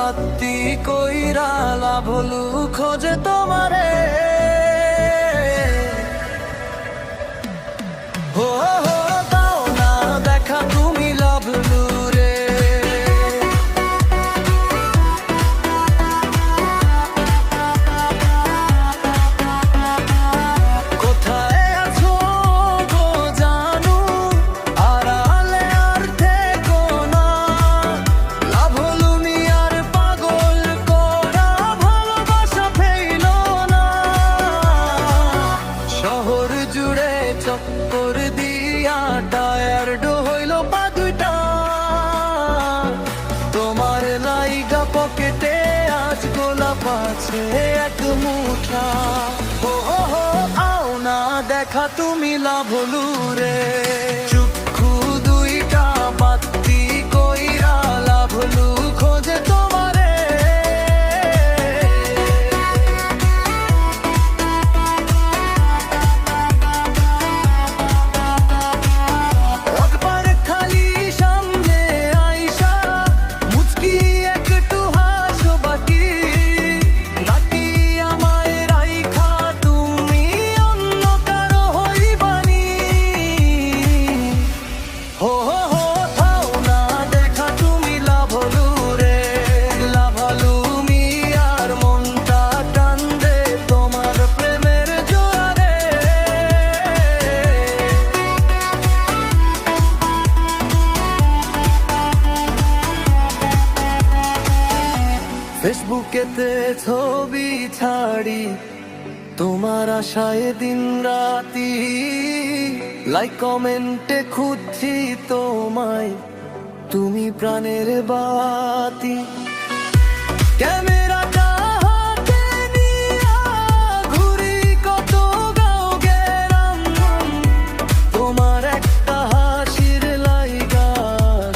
বাতি কইরা লাভ হলু খোঁজে তোমারে। হো হো দাও না দেখা তুমি লাভলু রে। কোথায় আছো গো জানু, আড়ালে আর থেকো না। লাভলু মিয়ার পাগল করা ভালোবাসা ফেইলো না। শহর জুড়ে চক্কর দিয়া টায়ার হইল পা দুইটা। তোমার লাইগা পকেটে আজ গোলাপ আছে এক মুঠা। ও হো আও না দেখা তুমি লাভলু রে। চক্ষু দুইটা বাতি কইরা লাভলু খোঁজে তোমারে। একবার খালি সামনে আইসা মুচকি একটু হাসো বাকি। নাকি আমায় রাইখা তুমি অন্য কারো হইবানি। হো হো হো থাও না দেখা তুমি লাভলু রে। লাভলু মিয়ার মনটা টানবে তোমার প্রেমের জোয়ারে। ফেসবুকেতে ছবি ছাড়ি তোমার আশায় দিন রাতি। লাইক কমেন্টে খুঁজছি তোমায়, তুমি প্রাণের বাতি। ক্যামেরাটা হাতে নিয়া ঘুরি কত গাঁও গেরাম। তোমার একটা হাসির লাইগা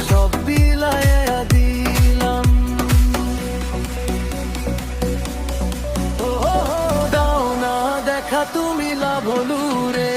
সব বিলাইয়া দিলাম। ও দাও না দেখা তুমি লাভলু রে।